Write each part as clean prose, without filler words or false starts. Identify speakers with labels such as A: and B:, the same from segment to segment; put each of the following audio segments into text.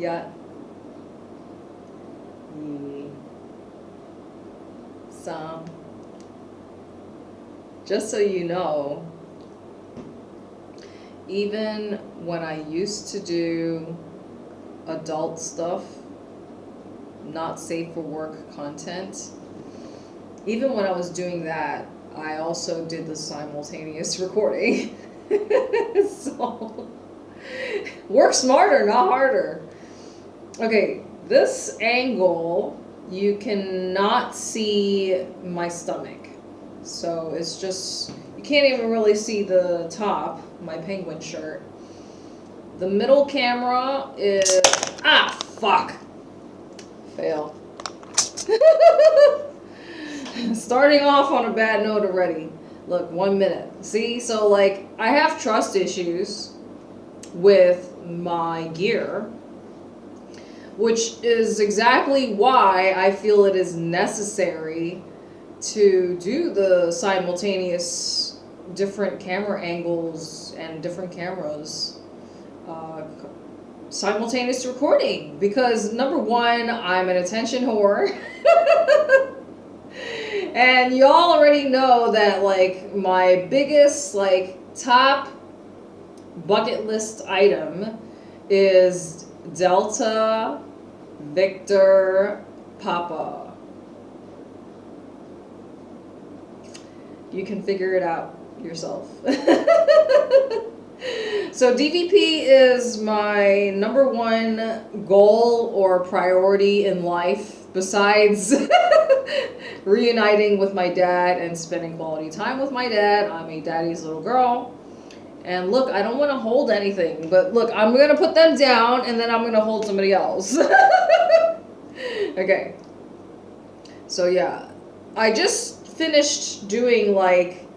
A: yet. So, just so you know, even when I used to do adult stuff, not safe for work content, even when I was doing that, I also did the simultaneous recording. So, work smarter, not harder. Okay, this angle, you cannot see my stomach. So it's just, you can't even really see the top, my penguin shirt. The middle camera is, fuck. Fail. Starting off on a bad note already. Look, 1 minute. See, so like, I have trust issues with my gear, which is exactly why I feel it is necessary to do the simultaneous different camera angles and different cameras, simultaneous recording, because number one, I'm an attention whore. And y'all already know that, like, my biggest, like, top bucket list item is Delta Victor Papa. You can figure it out yourself. So DVP is my number one goal or priority in life, besides reuniting with my dad and spending quality time with my dad. I'm a daddy's little girl. And look, I don't want to hold anything, but look, I'm going to put them down and then I'm going to hold somebody else. Okay. So yeah, I just finished doing like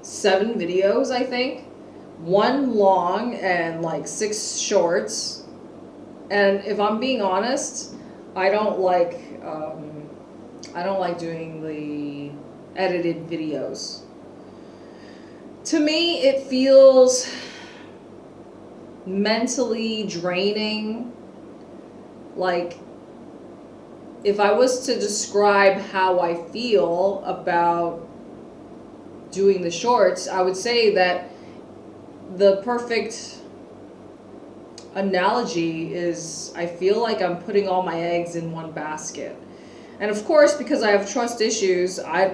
A: 7 videos, I think. 1 long and like 6 shorts. And if I'm being honest, I don't like doing the edited videos. To me, it feels mentally draining. Like, if I was to describe how I feel about doing the shorts, I would say that the perfect analogy is, I feel like I'm putting all my eggs in one basket. And of course, because I have trust issues, I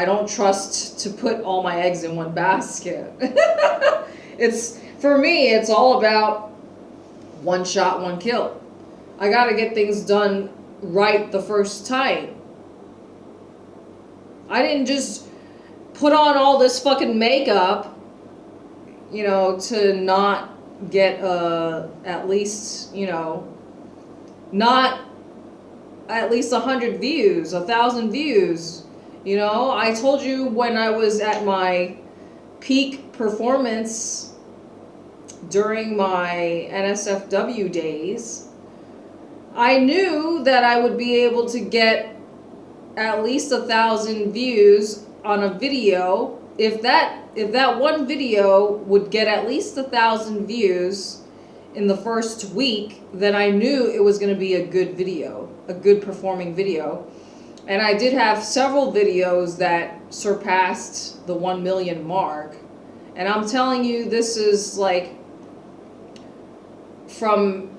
A: don't trust to put all my eggs in one basket. For me, it's all about one shot, one kill. I gotta get things done right the first time. I didn't just put on all this fucking makeup, to not get at least, not at least 100 views, 1,000 views. I told you when I was at my peak performance during my NSFW days, I knew that I would be able to get at least 1,000 views on a video. If that one video would get at least 1,000 views in the first week, then I knew it was going to be a good video, a good performing video. And I did have several videos that surpassed the 1 million mark. And I'm telling you, this is like, from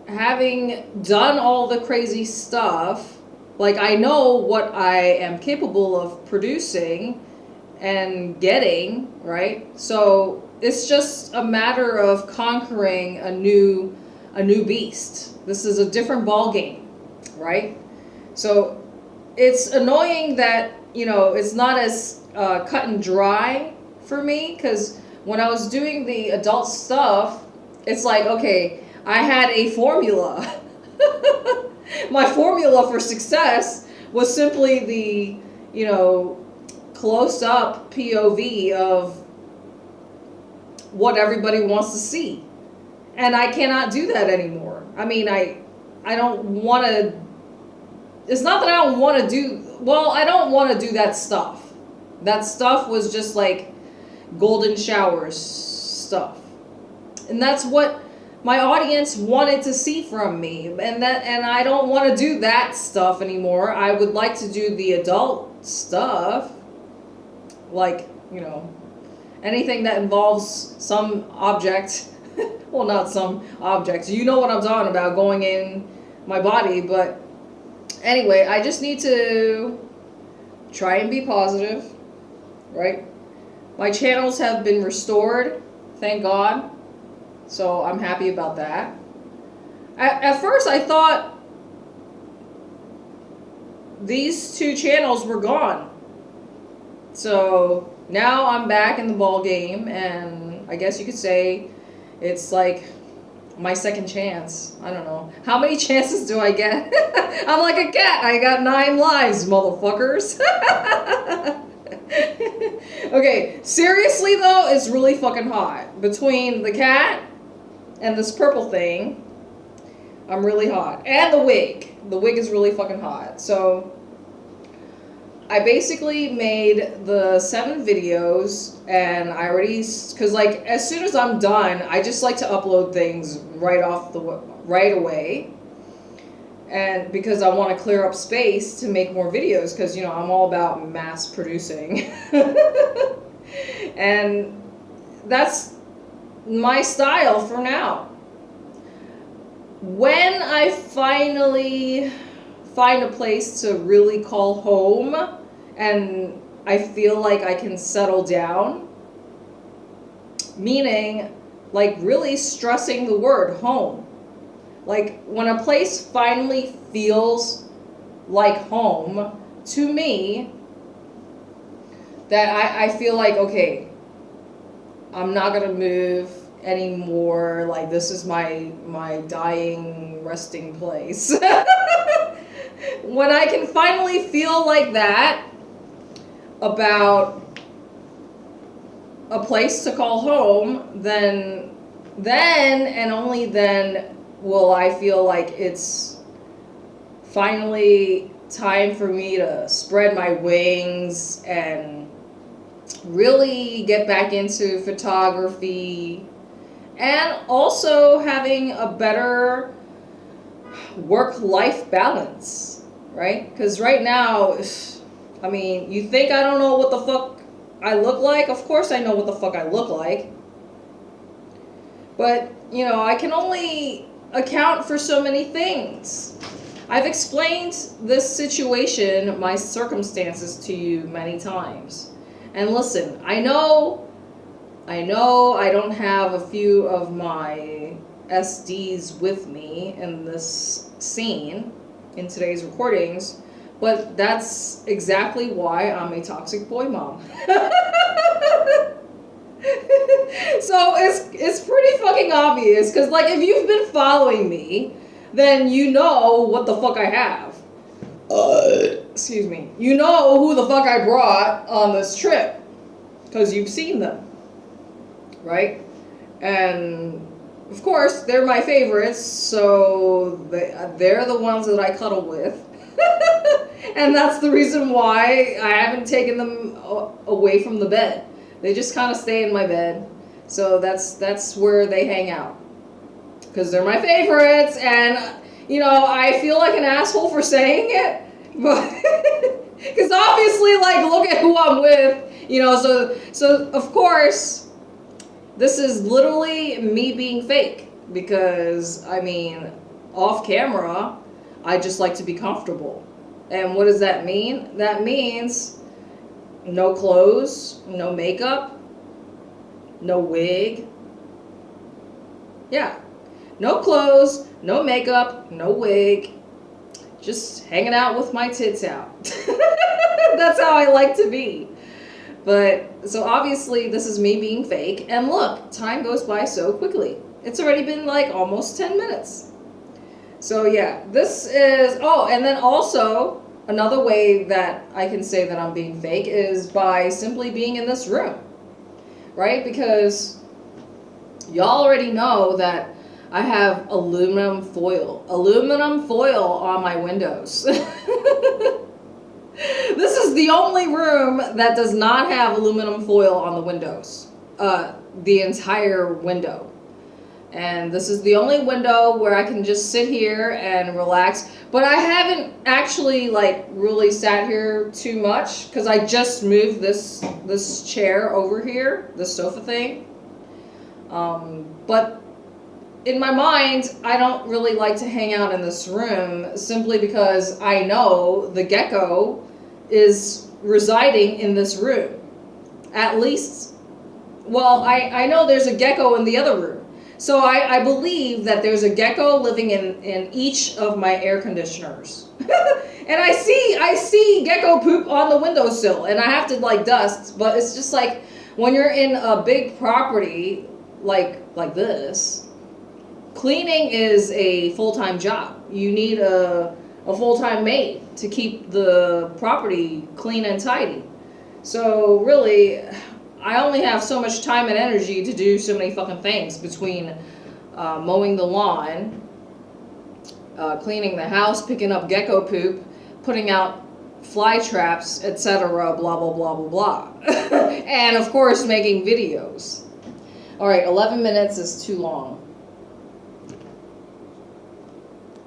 A: having done all the crazy stuff, like, I know what I am capable of producing and getting, right? So it's just a matter of conquering a new beast. This is a different ball game, right? So it's annoying that, it's not as cut and dry for me, because when I was doing the adult stuff, it's like, okay, I had a formula. My formula for success was simply the, close-up POV of what everybody wants to see. And I cannot do that anymore. I mean, I don't want to... It's not that I don't want to do... Well, I don't want to do that stuff. That stuff was just like golden showers stuff. And that's what my audience wanted to see from me, and I don't want to do that stuff anymore. I would like to do the adult stuff, like, you know, anything that involves some object. Well, not some object, you know what I'm talking about, going in my body. But anyway, I just need to try and be positive, right? My channels have been restored, thank God. So I'm happy about that. At first I thought these two channels were gone. So now I'm back in the ball game, and I guess you could say it's like my second chance. I don't know. How many chances do I get? I'm like a cat. I got 9 lives, motherfuckers. Okay, seriously though, it's really fucking hot. Between the cat and this purple thing, I'm really hot. And the wig. The wig is really fucking hot. So I basically made the 7 videos, and I already, because like as soon as I'm done, I just like to upload things right away. And because I want to clear up space to make more videos, because, you know, I'm all about mass producing. And that's my style for now. When I finally find a place to really call home and I feel like I can settle down, meaning like really stressing the word home. Like when a place finally feels like home to me, that I feel like, okay, I'm not gonna move anymore. Like this is my dying resting place. When I can finally feel like that about a place to call home, then and only then will I feel like it's finally time for me to spread my wings and really get back into photography, and also having a better work-life balance, right? Because right now, I mean, you think I don't know what the fuck I look like? Of course I know what the fuck I look like. But, you know, I can only account for so many things. I've explained this situation, my circumstances, to you many times. And listen, I know I don't have a few of my SDs with me in this scene, in today's recordings, but that's exactly why I'm a toxic boy mom. So it's pretty fucking obvious, because like if you've been following me, then you know what the fuck I have. Excuse me. You know who the fuck I brought on this trip, because you've seen them, right? And of course they're my favorites, so they're the ones that I cuddle with. And that's the reason why I haven't taken them away from the bed. They just kind of stay in my bed. So that's where they hang out, because they're my favorites. And you know, I feel like an asshole for saying it, but because obviously, like, look at who I'm with, you know. So of course this is literally me being fake, because I mean, off camera I just like to be comfortable. And what does that mean? That means no clothes, no makeup, no wig. Yeah. No clothes, no makeup, no wig. Just hanging out with my tits out. That's how I like to be. But, so obviously this is me being fake. And look, time goes by so quickly. It's already been like almost 10 minutes. So yeah, this is, oh, and then also another way that I can say that I'm being fake is by simply being in this room, right? Because y'all already know that I have aluminum foil on my windows. This is the only room that does not have aluminum foil on the windows, the entire window. And this is the only window where I can just sit here and relax. But I haven't actually like really sat here too much because I just moved this chair over here, this sofa thing. But in my mind, I don't really like to hang out in this room simply because I know the gecko is residing in this room. At least, well, I know there's a gecko in the other room. So I believe that there's a gecko living in each of my air conditioners. And I see gecko poop on the windowsill, and I have to like dust, but it's just like when you're in a big property like this, cleaning is a full-time job. You need a full-time maid to keep the property clean and tidy. So really, I only have so much time and energy to do so many fucking things between mowing the lawn, cleaning the house, picking up gecko poop, putting out fly traps, etc., blah, blah, blah, blah, blah. And of course, making videos. All right, 11 minutes is too long.